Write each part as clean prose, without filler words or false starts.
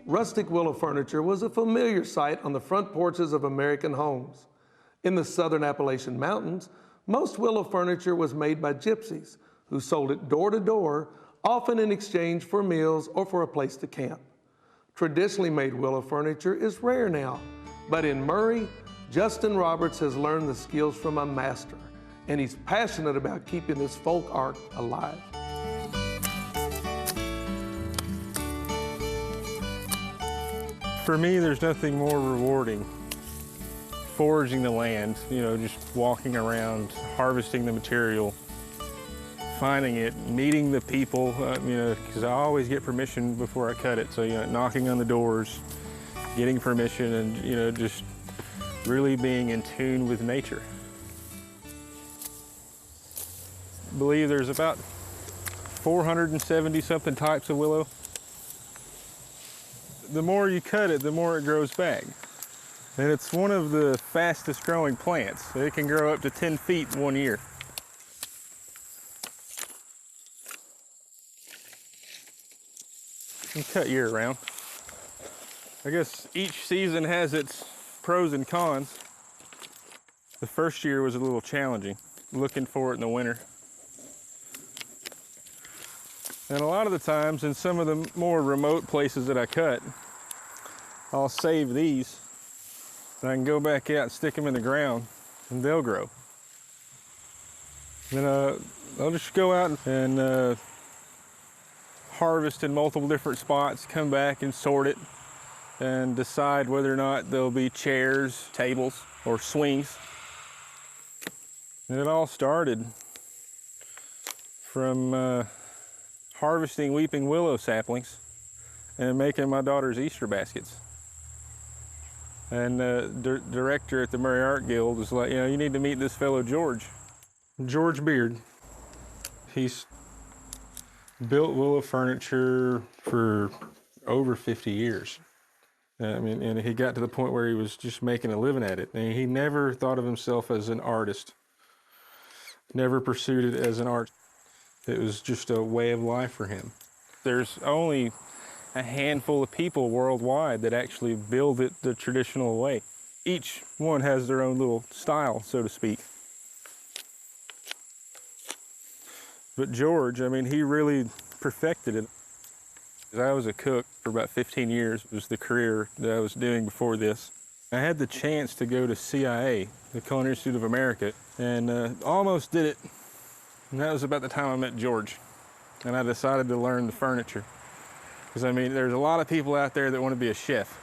Rustic willow furniture was a familiar sight on the front porches of American homes. In the southern Appalachian Mountains, most willow furniture was made by gypsies who sold it door to door, often in exchange for meals or for a place to camp. Traditionally made willow furniture is rare now, but in Murray, Justin Roberts has learned the skills from a master, and he's passionate about keeping this folk art alive. For me, there's nothing more rewarding. Foraging the land, just walking around, harvesting the material, finding it, meeting the people, because I always get permission before I cut it. So, knocking on the doors, getting permission, and, just really being in tune with nature. I believe there's about 470 something types of willow. The more you cut it, the more it grows back. And it's one of the fastest growing plants. It can grow up to 10 feet in 1 year. You can cut year round. I guess each season has its pros and cons. The first year was a little challenging, looking for it in the winter. And a lot of the times in some of the more remote places that I cut, I'll save these and I can go back out and stick them in the ground and they'll grow. Then I'll just go out and harvest in multiple different spots, come back and sort it and decide whether or not there'll be chairs, tables, or swings. And it all started from harvesting weeping willow saplings and making my daughter's Easter baskets. And the director at the Murray Art Guild was like, you need to meet this fellow George Beard. He's built willow furniture for over 50 years. And he got to the point where he was just making a living at it. And he never thought of himself as an artist, never pursued it as an art. It was just a way of life for him. There's only a handful of people worldwide that actually build it the traditional way. Each one has their own little style, so to speak. But George, he really perfected it. I was a cook for about 15 years. It was the career that I was doing before this. I had the chance to go to CIA, the Culinary Institute of America, and almost did it. And that was about the time I met George. And I decided to learn the furniture. Because, there's a lot of people out there that want to be a chef.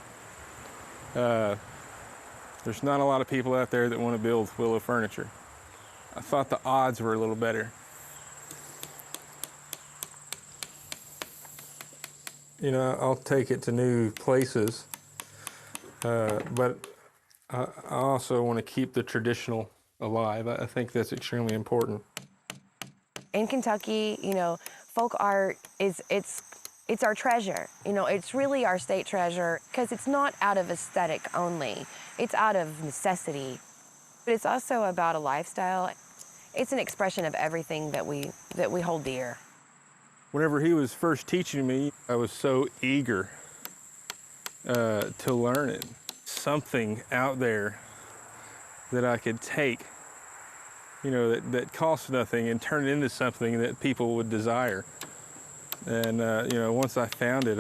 There's not a lot of people out there that want to build willow furniture. I thought the odds were a little better. I'll take it to new places, but I also want to keep the traditional alive. I think that's extremely important. In Kentucky, folk art it's our treasure. It's really our state treasure because it's not out of aesthetic only. It's out of necessity. But it's also about a lifestyle. It's an expression of everything that we hold dear. Whenever he was first teaching me, I was so eager to learn it. Something out there that I could take, that costs nothing and turn it into something that people would desire. And, once I found it,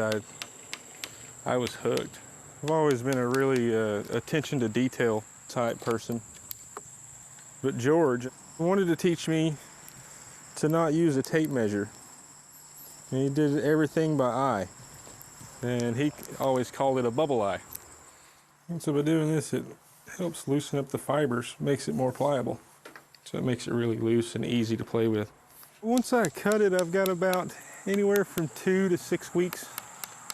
I was hooked. I've always been a really attention to detail type person. But George wanted to teach me to not use a tape measure. And he did everything by eye. And he always called it a bubble eye. And so by doing this, it helps loosen up the fibers, makes it more pliable. So it makes it really loose and easy to play with. Once I cut it, I've got about anywhere from 2 to 6 weeks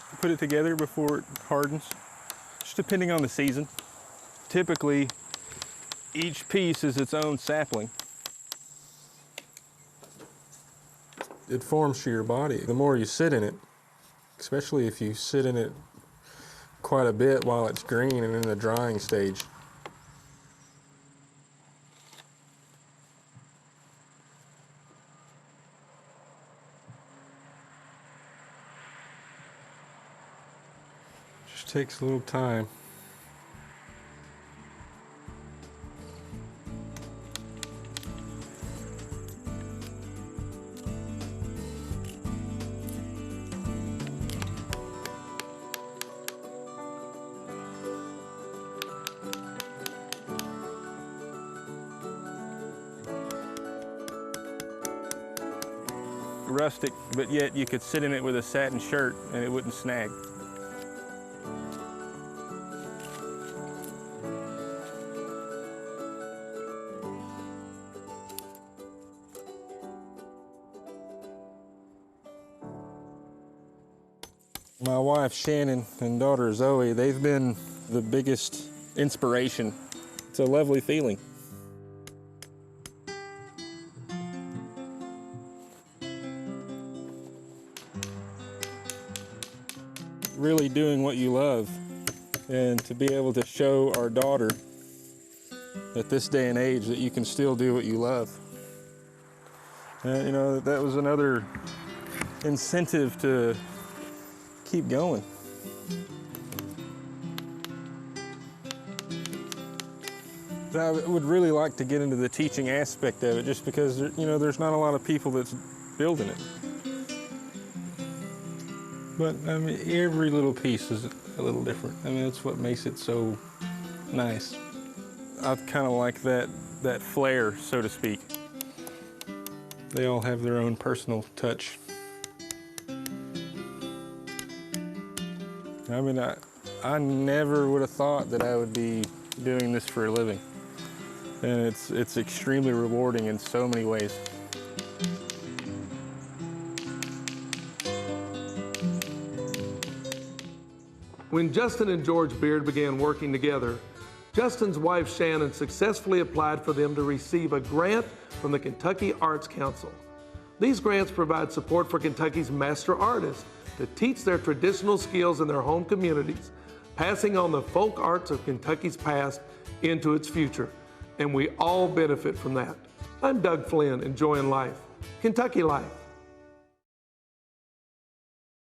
to put it together before it hardens, just depending on the season. Typically, each piece is its own sapling. It forms to your body. The more you sit in it, especially if you sit in it quite a bit while it's green and in the drying stage. which takes a little time. Rustic, but yet you could sit in it with a satin shirt and it wouldn't snag. My wife Shannon and daughter Zoe, they've been the biggest inspiration. It's a lovely feeling. Really doing what you love, and to be able to show our daughter at this day and age that you can still do what you love. And you know, that was another incentive to keep going. I would really like to get into the teaching aspect of it, just because you know, there's not a lot of people that's building it. But I mean, every little piece is a little different. I mean, that's what makes it so nice. I kind of like that flair, so to speak. They all have their own personal touch. I mean, I never would have thought that I would be doing this for a living. And it's extremely rewarding in so many ways. When Justin and George Beard began working together, Justin's wife Shannon successfully applied for them to receive a grant from the Kentucky Arts Council. These grants provide support for Kentucky's master artists to teach their traditional skills in their home communities, passing on the folk arts of Kentucky's past into its future. And we all benefit from that. I'm Doug Flynn, enjoying life. Kentucky Life.